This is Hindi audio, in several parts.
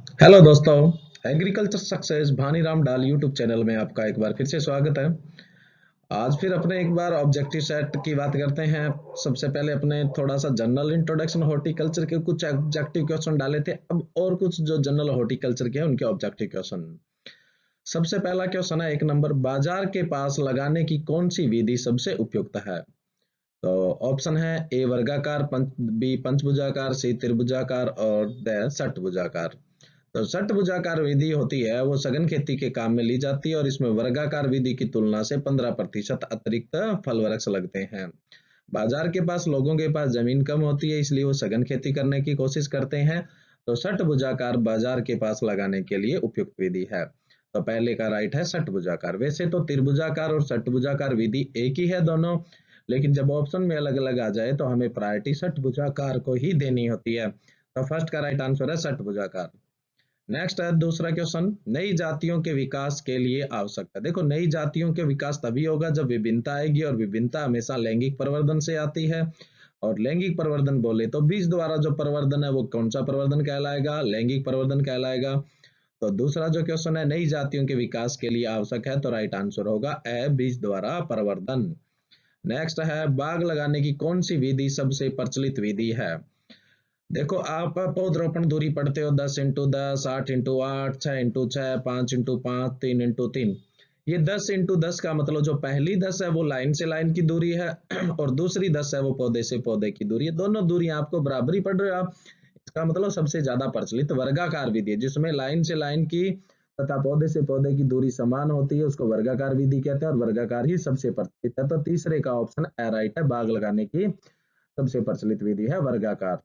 हेलो दोस्तों। एग्रीकल्चर सक्सेस भानीराम डाल यूट्यूब चैनल में आपका एक बार फिर से स्वागत है। आज फिर अपने एक बार ऑब्जेक्टिव सेट की बात करते हैं। सबसे पहले अपने थोड़ा सा जनरल इंट्रोडक्शन हॉर्टिकल्चर के कुछ ऑब्जेक्टिव क्वेश्चन डाले थे, अब और कुछ जो जनरल हॉर्टिकल्चर के हैं उनके ऑब्जेक्टिव क्वेश्चन। सबसे पहला क्वेश्चन है 1 नंबर, बाजार के पास लगाने की कौन सी विधि सबसे उपयुक्त है? तो ऑप्शन है ए वर्गाकार, बी पंचभुजाकार, सी त्रिभुजाकार और द षटभुजाकार। तो षटभुजाकार विधि होती है वो सघन खेती के काम में ली जाती है और इसमें वर्गाकार विधि की तुलना से 15% अतिरिक्त फल वृक्ष लगते हैं। बाजार के पास लोगों के पास जमीन कम होती है, इसलिए वो सघन खेती करने की कोशिश करते हैं। तो षटभुजाकार बाजार के पास लगाने के लिए उपयुक्त विधि है। तो पहले का राइट है षटभुजाकार। वैसे तो त्रिभुजाकार और षटभुजाकार विधि एक ही है दोनों, लेकिन जब ऑप्शन में अलग अलग आ जाए तो हमें प्रायोरिटी षटभुजाकार को ही देनी होती है। तो फर्स्ट का राइट आंसर है षटभुजाकार। नेक्स्ट है दूसरा क्वेश्चन, नई जातियों के विकास के लिए आवश्यकता। देखो, नई जातियों के विकास तभी होगा जब विभिन्नता आएगी, और विभिन्नता हमेशा लैंगिक परिवर्तन से आती है। और लैंगिक परिवर्तन बोले तो बीज द्वारा जो परिवर्तन है वो कौन सा परिवर्तन कहलाएगा? लैंगिक परिवर्तन कहलाएगा। तो दूसरा जो क्वेश्चन है नई जातियों के विकास के लिए आवश्यक है, तो राइट आंसर होगा ए बीज द्वारा परिवर्तन। नेक्स्ट है बाग लगाने की कौन सी विधि सबसे प्रचलित विधि है? देखो, आप पौधरोपण दूरी पढ़ते हो 10x10, 8x8, 6x6, 5x5, 3x3। ये 10x10 का मतलब जो पहली 10 है वो लाइन से लाइन की दूरी है और दूसरी 10 है वो पौधे से पौधे की दूरी है। दोनों दूरी आपको बराबरी पड़ रही है आप। इसका मतलब सबसे ज्यादा प्रचलित वर्गाकार विधि है, जिसमें लाइन से लाइन की तथा पौधे से पौधे की दूरी समान होती है, उसको वर्गाकार विधि कहते हैं और वर्गाकार ही सबसे प्रचलित है। तो तीसरे का ऑप्शन ए राइट है, बाग लगाने की सबसे प्रचलित विधि है वर्गाकार।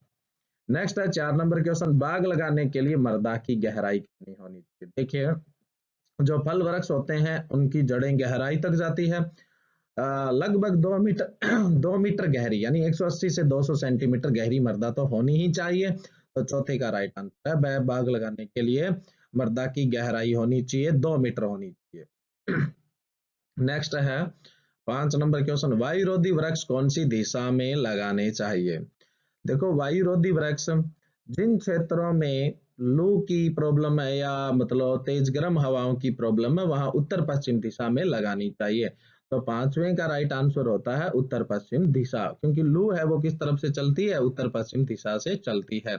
नेक्स्ट है 4 नंबर क्वेश्चन, बाग लगाने के लिए मृदा की गहराई कितनी होनी चाहिए? देखिए, जो फल वृक्ष होते हैं उनकी जड़ें गहराई तक जाती है, लगभग 2 मीटर 2 मीटर गहरी, यानी 180 से 200 सेंटीमीटर गहरी मृदा तो होनी ही चाहिए। तो चौथे का राइट आंसर है बाग लगाने के लिए मृदा की गहराई होनी चाहिए, 2 मीटर होनी चाहिए। नेक्स्ट है 5 नंबर क्वेश्चन, वायुरोधी वृक्ष कौन सी दिशा में लगाने चाहिए? देखो, वायुरोधी वृक्ष जिन क्षेत्रों में लू की प्रॉब्लम है या मतलब तेज गर्म हवाओं की प्रॉब्लम है वहां उत्तर पश्चिम दिशा में लगानी चाहिए। तो पांचवें का राइट आंसर होता है उत्तर पश्चिम दिशा, क्योंकि लू है वो किस तरफ से चलती है? उत्तर पश्चिम दिशा से चलती है।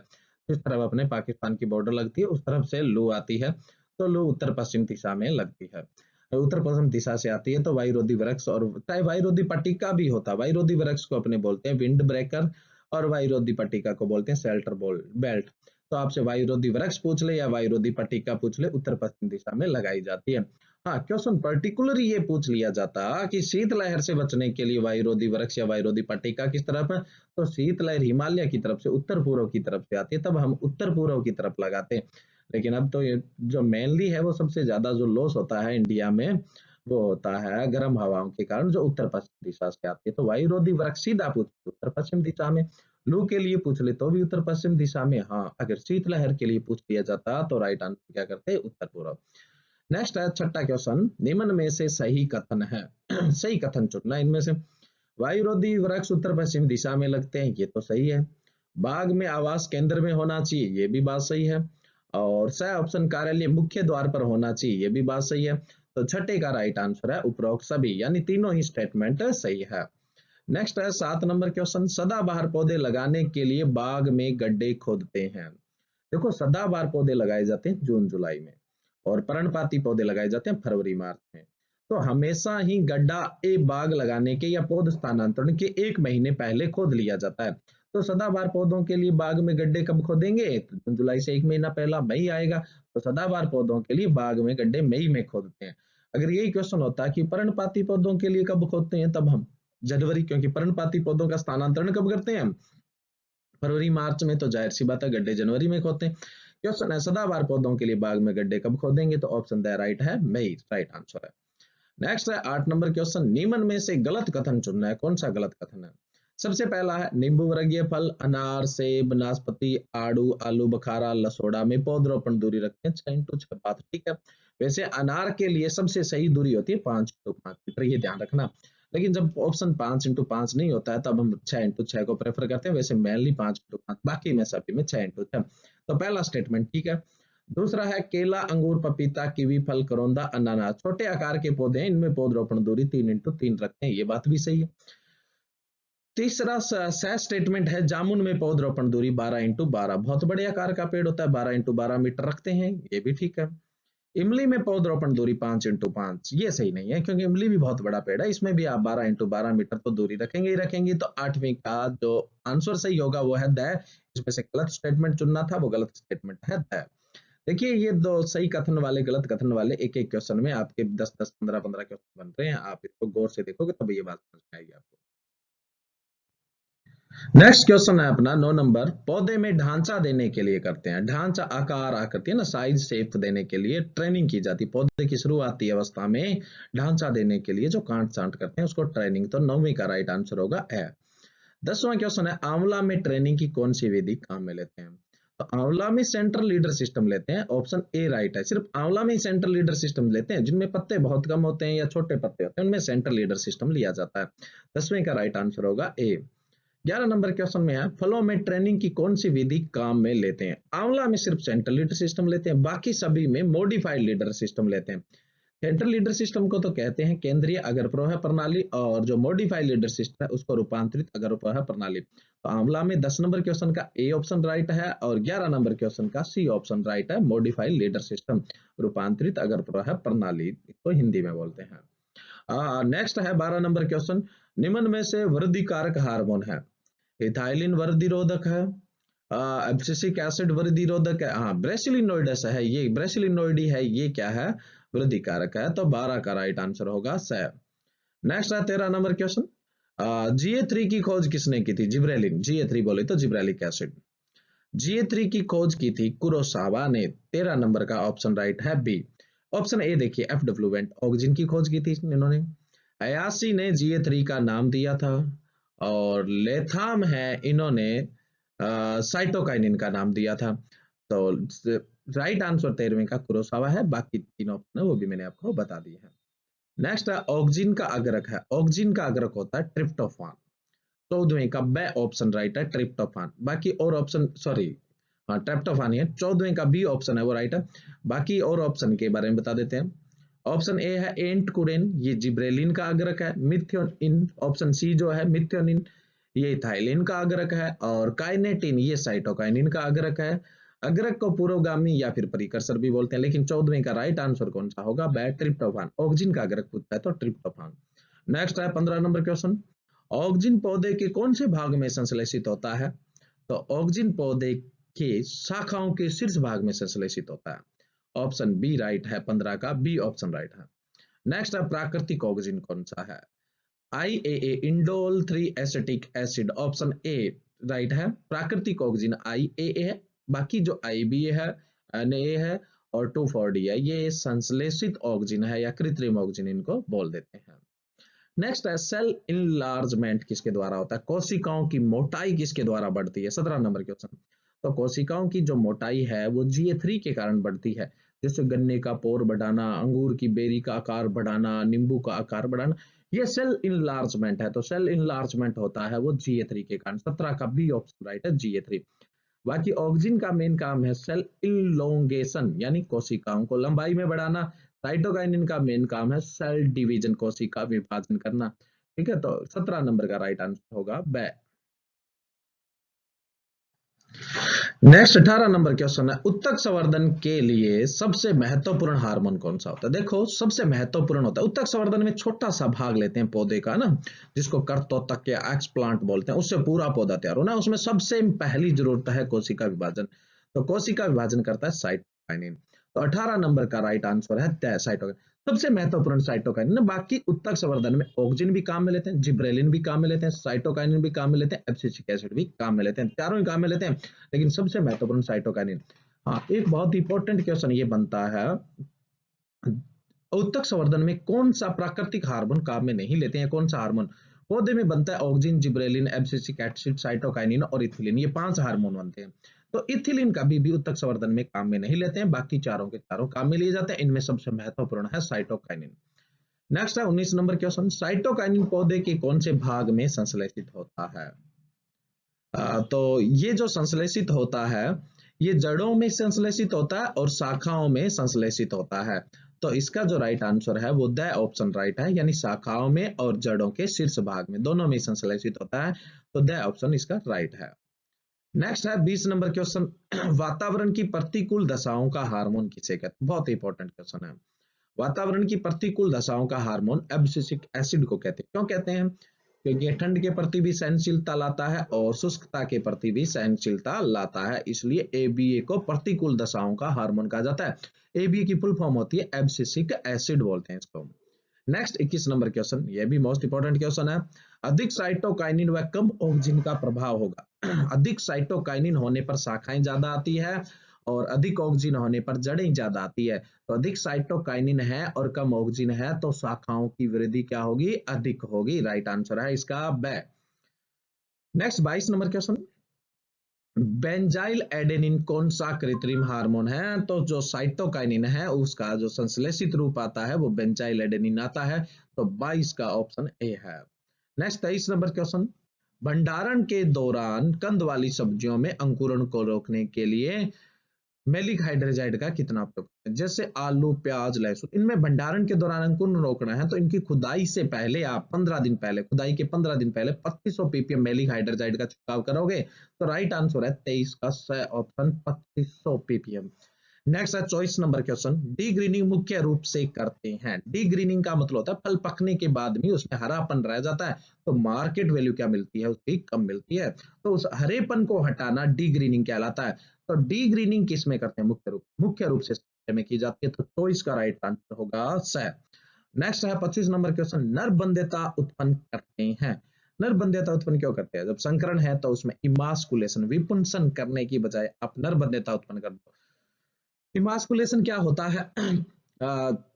जिस तरफ अपने पाकिस्तान की बॉर्डर लगती है उस तरफ से लू आती है, तो लू उत्तर पश्चिम दिशा में लगती है, उत्तर पश्चिम दिशा से आती है। तो वायुरोधी वृक्ष, और चाहे वायुरोधी पट्टिका भी होता है, वायुरोधी वृक्ष को अपने बोलते हैं विंड ब्रेकर और वायुरोधी पट्टिका को बोलते हैं शेल्टर बेल्ट। तो आपसे वायुरोधी वृक्ष पूछ ले या वायुरोधी पट्टिका पूछ ले, उत्तर पश्चिम दिशा में लगाई जाती है। हाँ, क्वेश्चन पर्टिकुलर ये पूछ लिया जाता कि शीतलहर से बचने के लिए वायुरोधी वृक्ष या वायुरोधी पट्टिका किस तरफ है, तो शीतलहर हिमालय की तरफ से उत्तर पूर्व की तरफ से आती है, तब हम उत्तर पूर्व की तरफ लगाते हैं। लेकिन अब तो ये जो मेनली है वो सबसे ज्यादा जो लॉस होता है इंडिया में वो होता है गर्म हवाओं के कारण, जो उत्तर पश्चिम दिशा से आती है। तो वायुरोधी वृक्ष सीधा पूछ उत्तर पश्चिम दिशा में, लू के लिए पूछ ले तो भी उत्तर पश्चिम दिशा में। हाँ, अगर शीतलहर के लिए पूछ लिया जाता तो राइट आंसर क्या करते? उत्तर पूर्व। नेक्स्ट है छठा क्वेश्चन, निम्न में से सही कथन है। सही कथन चुनना इनमें से। वायुरोधी वृक्ष उत्तर पश्चिम दिशा में लगते हैं, ये तो सही है। बाग में आवास केंद्र में होना चाहिए, ये भी बात सही है। और स ऑप्शन कार्यालय मुख्य द्वार पर होना चाहिए, ये भी बात सही है। तो छठे का राइट आंसर है उपरोक्त सभी, यानी तीनों ही स्टेटमेंट सही है। नेक्स्ट है 7 नंबर क्वेश्चन, सदाबहार पौधे लगाने के लिए बाग में गड्ढे खोदते हैं। देखो, सदाबहार पौधे लगाए जाते हैं जून जुलाई में और पर्णपाती पौधे लगाए जाते हैं फरवरी मार्च में। तो हमेशा ही गड्ढा ए बाग लगाने के या पौध स्थानांतरण के 1 महीने पहले खोद लिया जाता है। तो सदाबहार पौधों के लिए बाग में गड्ढे कब खोदेंगे? तो जून जुलाई से 1 महीना पहला मई आएगा। तो सदाबहार पौधों के लिए बाग में गड्ढे मई में खोदते हैं। अगर यही क्वेश्चन होता है कि पर्णपाती पौधों के लिए कब खोदते हैं, तब हम जनवरी, क्योंकि पर्णपाती पौधों का स्थानांतरण कब करते हैं? हम फरवरी मार्च में। तो जाहिर सी बात है गड्ढे जनवरी में खोदते हैं। क्वेश्चन है सदाबहार पौधों के लिए बाग में गड्ढे कब खोदेंगे, तो ऑप्शन द राइट है मई, राइट आंसर है। नेक्स्ट है 8 नंबर क्वेश्चन, निम्न में से गलत कथन चुनना है। कौन सा गलत कथन है? सबसे पहला है नींबू वर्गीय फल अनार, सेब, नाशपाती, आड़ू, आलू बुखारा, लसोड़ा में पौधरोपण दूरी रखते हैं 6x6। बात ठीक है। वैसे अनार के लिए सबसे सही दूरी होती है 5x5 मीटर, ये ध्यान रखना। लेकिन जब ऑप्शन 5x5 नहीं होता है तब हम 6x6 को प्रेफर करते हैं। वैसे मेनली 5x5, बाकी में सभी में 6x6। तो पहला स्टेटमेंट ठीक है। दूसरा है केला, अंगूर, पपीता, कीवी, फल, करौंदा, अनानास। छोटे आकार के पौधे हैं, इनमें पौधरोपण दूरी 3x3 रखते हैं, ये बात भी सही है। तीसरा सह स्टेटमेंट है जामुन में पौधरोपण दूरी 12x12, बहुत बड़े आकार का पेड़ होता है, 12x12 मीटर रखते हैं, ये भी ठीक है। इमली में पौधरोपण दूरी 5x5, ये सही नहीं है क्योंकि इमली भी बहुत बड़ा पेड़ है, इसमें भी आप 12x12 मीटर तो दूरी रखेंगे ही रखेंगे। तो आठवीं का जो आंसर सही होगा वो है द। इसमें से गलत स्टेटमेंट चुनना था, वो गलत स्टेटमेंट है द। देखिए ये दो सही कथन वाले गलत कथन वाले एक एक क्वेश्चन में आपके 10-10, 15-15 क्वेश्चन बन रहे हैं, आप इसको गौर से देखोगे तब ये बात समझ में आएगी आपको। नेक्स्ट क्वेश्चन है अपना 9 नंबर, पौधे में ढांचा देने के लिए करते हैं, ढांचा आकार आकृति है ना, साइज शेप देने के लिए ट्रेनिंग की जाती है। पौधे की शुरुआती अवस्था में ढांचा देने के लिए जो कांट छांट करते हैं उसको ट्रेनिंग, तो 9वीं का राइट आंसर होगा ए। 10वां क्वेश्चन है आंवला में ट्रेनिंग की कौन सी विधि काम में लेते हैं? तो आंवला में सेंट्रल लीडर सिस्टम लेते हैं, ऑप्शन ए राइट है। सिर्फ आंवला में सेंट्रल लीडर सिस्टम लेते हैं, जिनमें पत्ते बहुत कम होते हैं या छोटे पत्ते होते हैं उनमें सेंट्रल लीडर सिस्टम लिया जाता है। 10वें का राइट आंसर होगा ए। 11 नंबर क्वेश्चन में है फलों में ट्रेनिंग की कौन सी विधि काम में लेते हैं? आंवला में सिर्फ सेंट्रल लीडर सिस्टम लेते हैं, बाकी सभी में मॉडिफाइड लीडर सिस्टम लेते हैं। सेंट्रल लीडर सिस्टम को तो कहते हैं केंद्रीय अगर प्रवाह प्रणाली, और जो मॉडिफाइड लीडर सिस्टम है उसको रूपांतरित अगर प्रवाह प्रणाली। तो आंवला में 10 नंबर क्वेश्चन का ए ऑप्शन राइट है और 11 नंबर क्वेश्चन का सी ऑप्शन राइट है, मॉडिफाइड लीडर सिस्टम, रूपांतरित अगर प्रवाह प्रणाली, इसको हिंदी में बोलते हैं। नेक्स्ट है 12 नंबर क्वेश्चन, निम्न में से वृद्धि कारक हार्मोन है? इथाइलिन वृद्धि रोधक है, एब्सिसिक एसिड वृद्धि रोधक है, हाँ ब्रेसिलिनोइडस है, ये ब्रेसिलिनोइडी है, ये क्या है? वृद्धि कारक है। तो 12 का राइट आंसर होगा स। नेक्स्ट है 13 नंबर क्वेश्चन, GA3 की खोज किसने की थी? जिब्रेलिन, GA3 बोले तो जिब्रेलिक एसिड। GA3 की खोज की थी कुरोसावा ने। 13 नंबर का ऑप्शन राइट है बी। ऑप्शन ए देखिए, FW वेंट ऑक्सीजन की खोज की थी इन्होंने। अयासी ने GA3 का नाम दिया था, और लेथाम है इन्होंने साइटोकाइनिन का नाम दिया था। तो राइट आंसर 13वें का कुरोसावा है, बाकी 3 ऑप्शन है वो भी मैंने आपको बता दिए हैं। नेक्स्ट है ऑक्सीजन का अग्रक है, ऑक्सीजन का अग्रक होता है ट्रिप्टोफान। 14वें का बे ऑप्शन राइट है ट्रिप्टोफान, बाकी और ऑप्शन सॉरी, हाँ ट्रिप्टोफान ही है। 14वें का बी ऑप्शन है वो राइट है, बाकी और ऑप्शन के बारे में बता देते हैं। ऑप्शन ए है एंटकुरेन, ये जिब्रेलिन का अग्रक है। मिथ्योनिन, ऑप्शन सी जो है मिथ्योनिन, ये इथाइलिन का अग्रक है। और काइनेटिन, ये साइटोकाइनिन का अग्रक है। अग्रक को पुरोगामी या फिर प्रीकर्सर भी बोलते हैं, लेकिन 14वें का राइट आंसर कौन सा होगा? बे ट्रिप्टोफान, ऑक्सीजन का अग्रक पूछता है तो ट्रिप्टोफान। नेक्स्ट है 15 नंबर क्वेश्चन, ऑक्सीजन पौधे के कौन से भाग में संश्लेषित होता है? तो ऑक्सीजन पौधे के शाखाओं के शीर्ष भाग में संश्लेषित होता है। ऑप्शन बी राइट है, 15 का बी ऑप्शन राइट है। नेक्स्ट है प्राकृतिक ऑक्सीजन कौन सा है? IAA, indole 3 acetic acid, option A right है। प्राकृतिक ऑक्सीजन IAA है, बाकी जो IBA है, NA है और 2,4-D है, ये संश्लेषित ऑक्सीजन है या कृत्रिम ऑक्सीजन इनको बोल देते हैं। नेक्स्ट है सेल इनलार्जमेंट किसके द्वारा होता है? कोशिकाओं की मोटाई किसके द्वारा बढ़ती है? 17 नंबर क्वेश्चन। तो कोशिकाओं की जो मोटाई है वो GA3 के कारण बढ़ती है, जैसे गन्ने का पोर बढ़ाना, अंगूर की बेरी का आकार बढ़ाना, नींबू का आकार बढ़ाना, ये सेल इनलार्जमेंट है। तो सेल इनलार्जमेंट होता है वो GA3 के कारण। 17 का बी ऑप्शन राइट है, GA3। बाकी ऑक्सीजन का मेन काम है सेल इलोंगेशन, यानी कोशिकाओं को लंबाई में बढ़ाना। साइटोकाइनिन का मेन काम है सेल डिवीजन, कोशिका विभाजन करना। ठीक है, तो 17 नंबर का राइट आंसर होगा बे। नेक्स्ट 18 नंबर क्वेश्चन है, उत्तक संवर्धन के लिए सबसे महत्वपूर्ण हार्मोन कौन सा होता है? देखो सबसे महत्वपूर्ण होता है उत्तक संवर्धन में, छोटा सा भाग लेते हैं पौधे का ना, जिसको कर्तोतक या एक्स प्लांट बोलते हैं, उससे पूरा पौधा तैयार होना, उसमें सबसे पहली जरूरत है कोशिका विभाजन। तो कोशिका विभाजन करता है साइटोकाइनिन। तो 18 नंबर का राइट आंसर है साइटोकाइनिन, सबसे महत्वपूर्ण साइटोकाइनिन। बाकी उत्तक संवर्धन में ऑक्सीजन भी काम में लेते हैं, जिब्रेलिन भी काम में लेते हैं, साइटोकाइनिन भी काम में लेते हैं, एब्सिसिक एसिड भी काम में लेते हैं, चारों ही काम में लेते हैं, लेकिन सबसे महत्वपूर्ण साइटोकाइनिन। हाँ, एक बहुत इंपॉर्टेंट क्वेश्चन ये बनता है, उत्तक संवर्धन में कौन सा प्राकृतिक हार्मोन काम में नहीं लेते हैं? कौन सा हार्मोन? पौधे में बनता है oxygen, gibberellin, abscisic acid, cytokinin और इथिलीन, ये 5 हार्मोन बनते हैं। तो इथिलीन का भी उत्तक संवर्धन में काम में नहीं लेते हैं, बाकी चारों के चारों काम में लिए जाते हैं, इनमें सबसे महत्वपूर्ण है साइटोकाइनिन। नेक्स्ट है 19 नंबर क्वेश्चन, साइटोकाइनिन पौधे के कौन से भाग में संश्लेषित होता है? तो ये जो संश्लेषित होता है ये जड़ों में संश्लेषित होता है और शाखाओं में संश्लेषित होता है। तो इसका जो राइट आंसर है वो द ऑप्शन राइट है, यानी शाखाओं में और जड़ों के शीर्ष भाग में दोनों में संश्लेषित होता है। तो द ऑप्शन इसका राइट है। नेक्स्ट है 20 नंबर क्वेश्चन। वातावरण की प्रतिकूल दशाओं का हार्मोन किसे कहते हैं? बहुत इंपॉर्टेंट क्वेश्चन है। वातावरण की प्रतिकूल दशाओं का हार्मोन एब्सिसिक एसिड को कहते हैं। क्यों कहते हैं? क्योंकि ये ठंड के प्रति भी सहनशीलता लाता है और शुष्कता के प्रति भी सहनशीलता लाता है, इसलिए एबीए को प्रतिकूल दशाओं का हार्मोन कहा जाता है। एबीए की फुल फॉर्म होती है एब्सिसिक एसिड बोलते हैं इसको। नेक्स्ट 21 नंबर क्वेश्चन, ये भी मोस्ट इंपॉर्टेंट क्वेश्चन है। अधिक साइटोकाइनिन व कम ऑक्सिन का प्रभाव होगा। अधिक साइटोकाइनिन होने पर शाखाएं ज्यादा आती है और अधिक ऑक्सिन होने पर जड़ें ज्यादा आती है। तो अधिक साइटोकाइनिन है और कम ऑक्सिन है तो शाखाओं की वृद्धि क्या होगी? अधिक होगी। राइट आंसर है इसका ब। Next 22 number question. Benzyl adenine कौन सा कृत्रिम हार्मोन है? तो जो साइटोकाइनिन है उसका जो संश्लेषित रूप आता है वो बेंजाइल एडेनिन आता है। तो 22 का ऑप्शन ए है। Next 23 number question. भंडारण के दौरान कंद वाली सब्जियों में अंकुरण को रोकने के लिए मैलिक हाइड्रोजाइड का कितना उपयोग करते हैं? जैसे आलू, प्याज, लहसुन, इनमें भंडारण के दौरान अंकुरण रोकना है तो इनकी खुदाई से पहले आप 15 दिन पहले, खुदाई के 15 दिन पहले 2500 ppm मैलिक हाइड्रोजाइड का छिड़काव करोगे। तो राइट आंसर है 23 का स ऑप्शन 2500 ppm। नेक्स्ट है 24 नंबर क्वेश्चन। डी ग्रीनिंग मुख्य रूप से करते हैं। डी ग्रीनिंग का मतलब होता है फल पकने के बाद भी उसमें हरापन रह जाता है तो मार्केट वैल्यू क्या मिलती है? उसकी कम मिलती है। तो उस हरेपन को हटाना डी ग्रीनिंग कहलाता है। तो डी ग्रीनिंग किस में करते हैं? मुख्य रूप से में की जाती है। तो चॉइस का राइट आंसर होगा स। नेक्स्ट है 25 नंबर क्वेश्चन। नरबंध्यता उत्पन्न करते हैं। नरबंध्यता उत्पन्न क्यों करते हैं? जब संकरण है तो उसमें इमास्कुलेशन, विपुंसन करने की बजाय आप नरबंध्यता उत्पन्न कर दो। इमास्कुलेशन क्या होता है?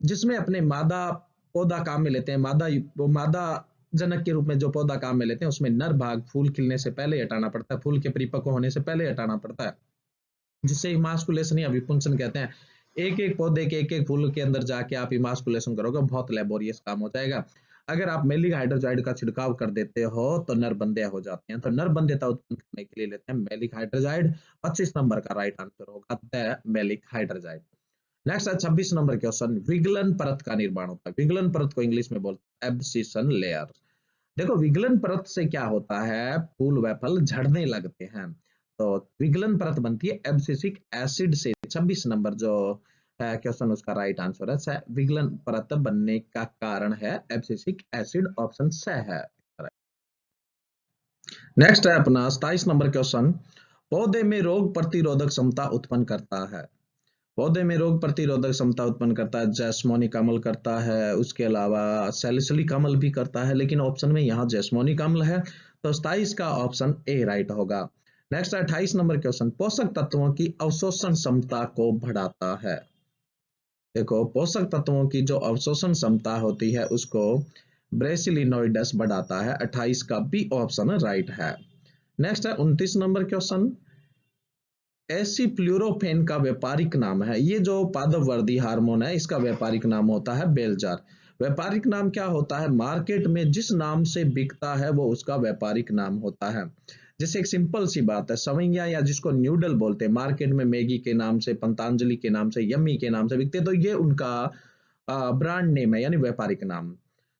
जिसमें अपने मादा पौधा काम में लेते हैं, मादा जनक के रूप में जो पौधा काम में लेते हैं उसमें नर भाग फूल खिलने से पहले हटाना पड़ता है, फूल के परिपक्व होने से पहले हटाना पड़ता है, जिसे इमास्कुलेशन या विपुंसन कहते हैं। एक एक पौधे के एक एक फूल के अंदर जाके आप इमास्कुलेशन करोगे, बहुत लेबोरियस काम हो जाएगा। अगर आप मेलिक हाइड्रोजाइड का छिड़काव कर देते हो तो नरबंध्या हो जाते हैं। तो नरबंध्यता उत्पन्न करने के लिए लेते हैं मेलिक हाइड्रोजाइड। 25 नंबर का राइट आंसर होगा द मेलिक हाइड्रोजाइड। नेक्स्ट है 26 नंबर क्वेश्चन। विगलन परत का निर्माण होता है। विगलन परत को इंग्लिश में बोलते हैं एब्सिशन लेयर। देखो विगलन परत से क्या होता है? फूल व फल झड़ने लगते हैं। तो विगलन परत बनती है एब्सिसिक एसिड से। 26 नंबर जो क्वेश्चन उसका राइट आंसर है विगलन परत बनने का कारण है एब्सिसिक एसिड, ऑप्शन स है। नेक्स्ट है अपना 27 नंबर क्वेश्चन। पौधे में रोग प्रतिरोधक क्षमता उत्पन्न करता है। पौधे में रोग प्रतिरोधक क्षमता उत्पन्न करता है जैस्मोनिक अम्ल करता है, उसके अलावा सैलिसिलिक अम्ल भी करता है, लेकिन ऑप्शन में यहाँ जैस्मोनिक अम्ल है। तो 27 का ऑप्शन ए राइट होगा। Next 28 number question. पोषक तत्वों की अवशोषण क्षमता को बढ़ाता है। देखो पोषक तत्वों की जो अवशोषण क्षमता होती है उसको ब्रेसिलिनोइडस बढ़ाता है। 28 का बी ऑप्शन राइट है। नेक्स्ट है 29 नंबर क्वेश्चन। एसिफ्लुरोफेन का व्यापारिक नाम है। ये जो पादप वर्धी हार्मोन है इसका व्यापारिक नाम होता है बेलजार। व्यापारिक नाम क्या होता है? मार्केट में जिस नाम से बिकता है वो उसका व्यापारिक नाम होता है। जैसे एक सिंपल सी बात है, सवैया या जिसको न्यूडल बोलते हैं, मार्केट में मैगी के नाम से, पतंजलि के नाम से, यम्मी के नाम से बिकते हैं, तो ये उनका ब्रांड नेम है यानी व्यापारिक नाम।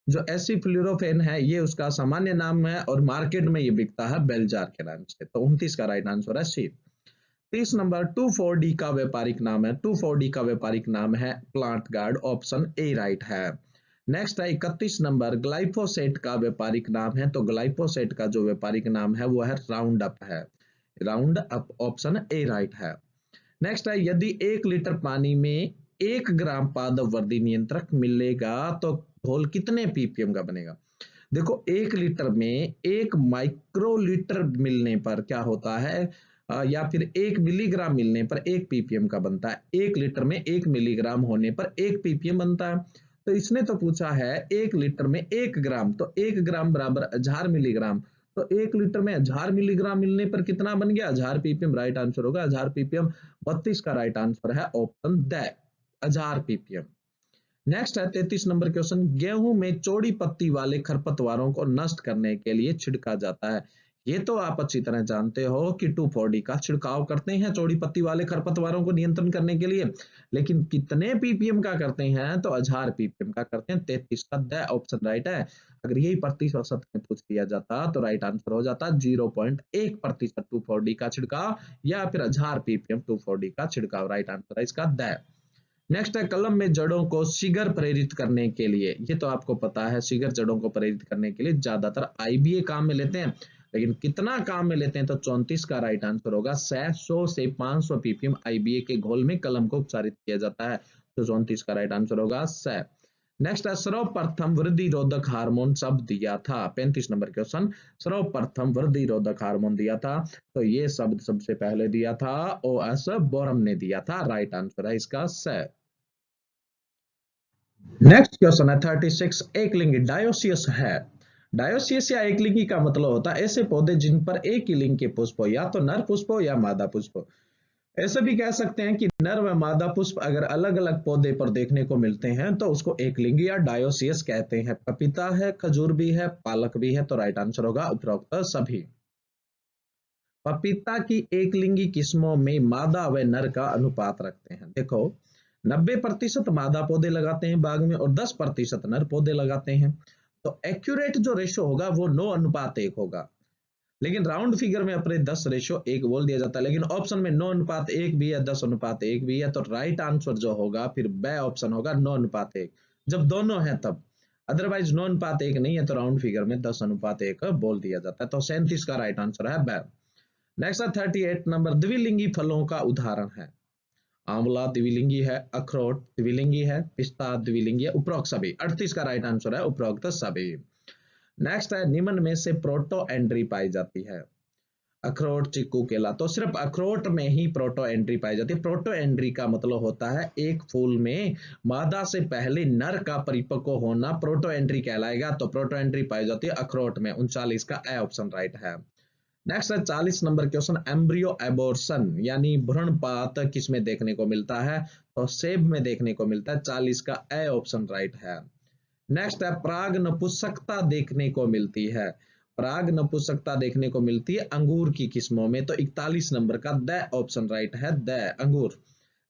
जो एसिफ्लुरोफेन है ये उसका सामान्य नाम है और मार्केट में ये बिकता है बेलजार के नाम से। तो 29 का राइट आंसर है सी। 30 नंबर 2,4-D का व्यापारिक नाम है। 2,4-D का व्यापारिक नाम है plant guard, option A right है। नेक्स्ट है 31 नंबर। ग्लाइफोसेट का व्यापारिक नाम है। तो ग्लाइफोसेट का जो व्यापारिक नाम है वो है राउंड अप है। Round up, option A right है। नेक्स्ट है यदि 1 लीटर पानी में 1 ग्राम पादप वर्धी नियंत्रक मिलेगा तो घोल कितने पीपीएम का बनेगा? देखो 1 लीटर में 1 माइक्रोलीटर मिलने पर क्या होता है, या फिर 1 मिलीग्राम मिलने पर 1 पीपीएम का बनता है। 1 लीटर में 1 मिलीग्राम होने पर 1 पीपीएम बनता है। तो इसने तो पूछा है 1 लीटर में 1 ग्राम, तो 1 ग्राम बराबर 1000 मिलीग्राम। तो 1 लीटर में 1000 मिलीग्राम मिलने पर कितना बन गया? 1000 पीपीएम राइट आंसर होगा। 1000 पीपीएम। 32 का राइट आंसर है ऑप्शन द 1000 पीपीएम। नेक्स्ट है 33 नंबर क्वेश्चन। गेहूं में चौड़ी पत्ती वाले खरपतवारों को नष्ट करने के लिए छिड़का जाता है। ये तो आप अच्छी तरह जानते हो कि 2,4-D का छिड़काव करते हैं चौड़ी पत्ती वाले खरपतवारों को नियंत्रण करने के लिए, लेकिन कितने पीपीएम का करते हैं तो 1000 पीपीएम का करते हैं। 33 का द ऑप्शन राइट है। अगर यही प्रतिशत में पूछ लिया जाता तो राइट आंसर हो जाता 0.1% 2,4-D का छिड़काव या फिर 1000 पीपीएम 2,4-D का छिड़काव। राइट आंसर है इसका द। नेक्स्ट है कलम में जड़ों को शीघ्र प्रेरित करने के लिए। ये तो आपको पता है, शीघ्र जड़ों को प्रेरित करने के लिए ज्यादातर आईबीए काम में लेते हैं, लेकिन कितना काम में लेते हैं तो 34 का राइट आंसर होगा। 100 से 500 पीपीएम आईबीए के घोल में कलम को उपचारित किया जाता है, तो 34 का राइट आंसर होगा 100। नेक्स्ट है सर्वप्रथम वृद्धि रोधक हार्मोन शब्द दिया था। 35 नंबर क्वेश्चन, सर्वप्रथम वृद्धि रोधक हार्मोन दिया था, तो ये शब्द सबसे पहले दिया था ओएस बोरम ने दिया था। राइट आंसर है इसका 100। नेक्स्ट क्वेश्चन है 36, एक लिंगी डायोसियस है। डायोसियस या एक लिंगी का मतलब होता है ऐसे पौधे जिन पर एक ही लिंग के पुष्प हो, या तो नर पुष्प हो या मादा पुष्प हो। ऐसे भी कह सकते हैं कि नर व मादा पुष्प अगर अलग अलग पौधे पर देखने को मिलते हैं तो उसको एक लिंगी या डायोसियस कहते हैं। पपीता है, खजूर भी है, पालक भी है, तो राइट आंसर होगा उपरोक्त सभी। पपीता की एक लिंगी किस्मों में मादा व नर का अनुपात रखते हैं। देखो 90% मादा पौधे लगाते हैं बाग में और 10% नर पौधे लगाते हैं, तो एक्यूरेट जो रेशो होगा वो 9:1 होगा। लेकिन राउंड फिगर में अपने 10:1 बोल दिया जाता है, लेकिन ऑप्शन में 9:1 भी है, 10:1 भी है, तो राइट आंसर जो होगा फिर ब ऑप्शन होगा 9:1, जब दोनों है तब। अदरवाइज 9:1 नहीं है तो राउंड फिगर में 10:1 बोल दिया जाता है, तो 37 का राइट आंसर है ब। नेक्स्ट है 38 नंबर, द्विलिंगी फलों का उदाहरण है। आंवला द्विलिंगी है, अखरोट द्विलिंगी है, पिस्ता द्विलिंगी है, उपरोक्त सभी। 38 का राइट आंसर है उपरोक्त सभी। नेक्स्ट है निम्न में से प्रोटो एंट्री पाई जाती है। अखरोट, चीकू, केला, तो सिर्फ अखरोट में ही प्रोटो एंट्री पाई जाती है। प्रोटो एंट्री का मतलब होता है एक फूल में मादा से पहले नर का परिपक्व होना प्रोटो एंट्री कहलाएगा, तो प्रोटो एंट्री पाई जाती है अखरोट में। 39 का ए ऑप्शन राइट है। नेक्स्ट है 40 नंबर क्वेश्चन, एम्ब्रियो एबोर्शन यानी भ्रूणपात किस में देखने को मिलता है, तो सेब में देखने को मिलता है। 40 का ए ऑप्शन राइट है। नेक्स्ट है प्राग नपुंसकता देखने को मिलती है। प्राग नपुंसकता देखने को मिलती है अंगूर की किस्मों में, तो 41 नंबर का द ऑप्शन राइट है द अंगूर।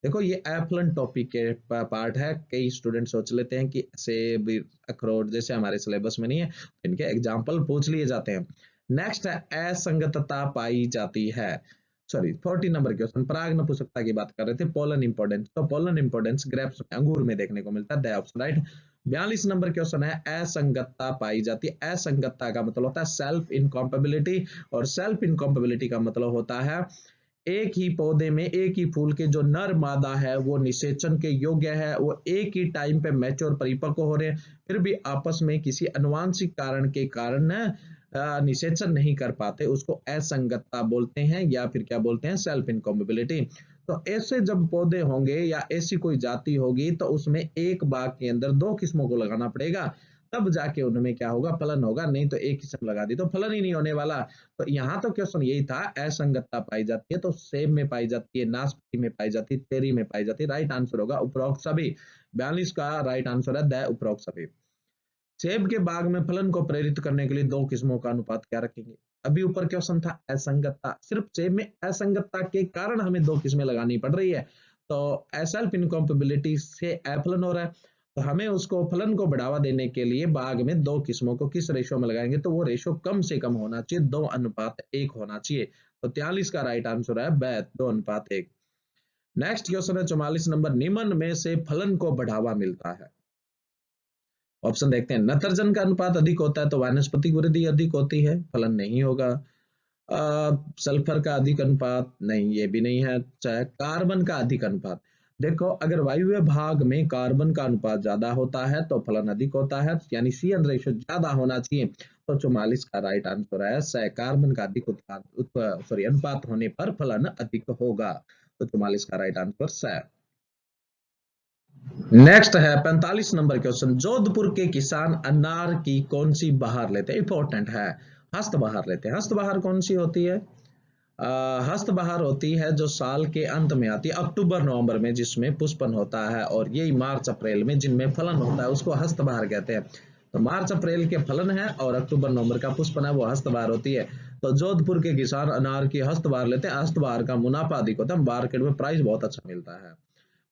देखो ये एप्लन टॉपिक के पार्ट है, कई स्टूडेंट सोच लेते हैं कि सेब, अखरोट जैसे हमारे सिलेबस में नहीं है, इनके एग्जाम्पल पूछ लिए जाते हैं। नेक्स्ट है असंगतता पाई जाती है। सॉरी 40 नंबर क्वेश्चन, पराग नपुंसकता की बात कर रहे थे, पोलन इंपोर्टेंस, तो पोलन इंपोर्टेंस ग्रेप्स में अंगूर में देखने को मिलता है, the option right. 42 number question है असंगतता पाई जाती है। असंगतता का मतलब होता है सेल्फ इनकॉम्पेबिलिटी, और सेल्फ इनकॉम्पेबिलिटी का मतलब होता है एक ही पौधे में एक ही फूल के जो नर मादा है वो निषेचन के योग्य है, वो एक ही टाइम पे मैच्योर परिपक्व हो रहे हैं, फिर भी आपस में किसी अनुवांशिक कारण के कारण निषेचन नहीं कर पाते, उसको असंगतता बोलते हैं, या फिर क्या बोलते हैं, सेल्फ इनकॉम्पेबिलिटी। तो ऐसे जब पौधे होंगे या ऐसी कोई जाति होगी तो उसमें एक बाग के अंदर दो किस्मों को लगाना पड़ेगा, तब जाके उनमें क्या होगा, फलन होगा, नहीं तो एक किस्म लगा दी तो फलन ही नहीं होने वाला। तो यहाँ तो क्वेश्चन यही था, असंगतता पाई जाती है तो सेब में पाई जाती है, नाशपाती में पाई जाती है, चेरी में पाई जाती है। राइट आंसर होगा उपरोक्त सभी। 42 का राइट आंसर है द उपरोक्त सभी। सेब के बाग में फलन को प्रेरित करने के लिए दो किस्मों का अनुपात क्या रखेंगे। अभी ऊपर क्वेश्चन था असंगतता, सिर्फ सेब में असंगतता के कारण हमें दो किस्में लगानी पड़ रही है, तो सेल्फ इनकॉम्पेबिलिटी से अफलन हो रहा है, तो हमें उसको फलन को बढ़ावा देने के लिए बाग में दो किस्मों को किस रेशो में लगाएंगे, तो वो रेशो कम से कम होना चाहिए, 2:1 होना चाहिए, तो 43 का राइट आंसर है ब 2:1। नेक्स्ट क्वेश्चन है 44 नंबर, निम्न में से फलन को बढ़ावा मिलता है। ऑप्शन देखते हैं, नत्रजन का अनुपात अधिक होता है तो वानस्पतिक वृद्धि अधिक होती है, फलन नहीं होगा। सल्फर का अधिक अनुपात नहीं, ये भी नहीं है। चाहे कार्बन का अधिक अनुपात, देखो अगर वायु भाग में कार्बन का अनुपात ज्यादा होता है तो फलन अधिक होता है, यानी CN रेशो ज्यादा होना चाहिए, तो 44 का राइट आंसर है स, कार्बन का अधिक अनुपात होने पर फलन अधिक होगा, तो 44 का राइट आंसर स। नेक्स्ट है 45 नंबर क्वेश्चन, जोधपुर के किसान अनार की कौन सी बहार लेते हैं, इंपॉर्टेंट है, हस्त बहार लेते हैं। हस्त बहार कौन सी होती है, हस्त बहार होती है जो साल के अंत में आती है, अक्टूबर नवंबर में, जिसमें पुष्पन होता है, और यही मार्च अप्रैल में जिनमें फलन होता है उसको हस्त बहार कहते हैं। तो मार्च अप्रैल के फलन है और अक्टूबर नवंबर का पुष्पन है वो हस्त बहार होती है। तो जोधपुर के किसान अनार की हस्त बहार लेते हैं, हस्त बहार का मुनाफा अधिक होता है, मार्केट में प्राइस बहुत अच्छा मिलता है।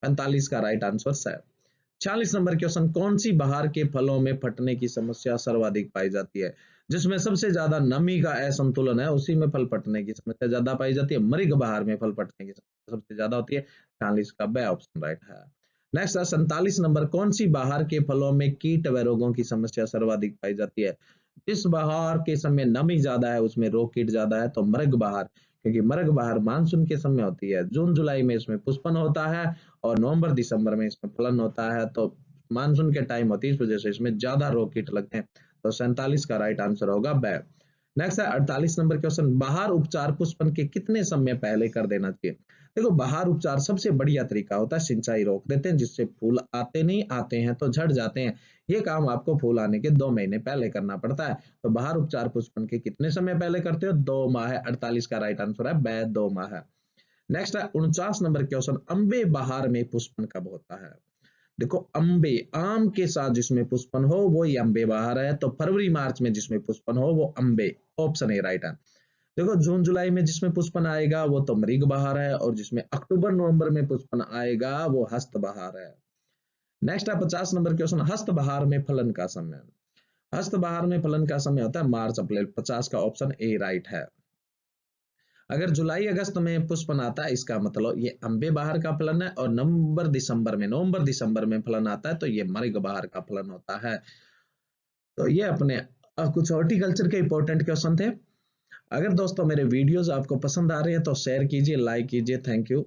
45 का राइट आंसर है। 46 नंबर क्वेश्चन, कौन सी बहार के फलों में फटने की समस्या सर्वाधिक पाई जाती है? जिसमें सबसे ज्यादा नमी का असंतुलन है उसी में फल फटने की समस्या ज्यादा पाई जाती है। मृग बहार में फल फटने की समस्या सबसे ज्यादा होती है। 40 का बे ऑप्शन राइट है। नेक्स्ट है 47 नंबर, कौन सी बहार के फलों में कीट व रोगों की समस्या सर्वाधिक पाई जाती है? जिस बहार के समय नमी ज्यादा है उसमें रोग कीट ज्यादा है, तो मृग बहार, क्योंकि मृग बहार मानसून के समय होती है, जून जुलाई में इसमें पुष्पन होता है और नवंबर दिसंबर में इसमें फलन होता है, तो मानसून के टाइम होती है, इस वजह से इसमें ज्यादा रोग कीट लगते हैं। तो 47 का राइट आंसर होगा बै। नेक्स्ट है 48 नंबर क्वेश्चन, बहार उपचार पुष्पन के कितने समय पहले कर देना चाहिए? देखो, बहार उपचार सबसे बढ़िया तरीका होता है सिंचाई रोक देते हैं, जिससे फूल आते नहीं, आते हैं तो झड़ जाते हैं। ये काम आपको फूल आने के 2 महीने पहले करना पड़ता है। तो बहार उपचार पुष्पन के कितने समय पहले करते हो? 2 माह है। 48 का राइट आंसर है बै, 2 माह है। नेक्स्ट है 49 नंबर क्वेश्चन, अम्बे बहार में पुष्पन कब होता है? देखो, अम्बे आम के साथ जिसमें पुष्पन हो वो ही अम्बे बहार है, तो फरवरी मार्च में जिसमें पुष्पन हो वो अम्बे, ऑप्शन ए राइट है। देखो, जून जुलाई में जिसमें पुष्पन आएगा वो तो मृग बहार है, और जिसमें अक्टूबर नवंबर में पुष्पन आएगा वो हस्त बहार है। नेक्स्ट है 50 नंबर क्वेश्चन, हस्त बहार में फलन का समय? हस्त बहार में फलन का समय होता है मार्च अप्रैल। 50 का ऑप्शन ए राइट है। अगर जुलाई अगस्त में पुष्पन आता है इसका मतलब ये अम्बे बहार का फलन है, और नवंबर दिसंबर में फलन आता है तो ये मृग बहार का फलन होता है। तो ये अपने कुछ हॉर्टिकल्चर के इंपॉर्टेंट क्वेश्चन थे। अगर दोस्तों मेरे वीडियोस आपको पसंद आ रहे हैं तो शेयर कीजिए, लाइक कीजिए। Thank you.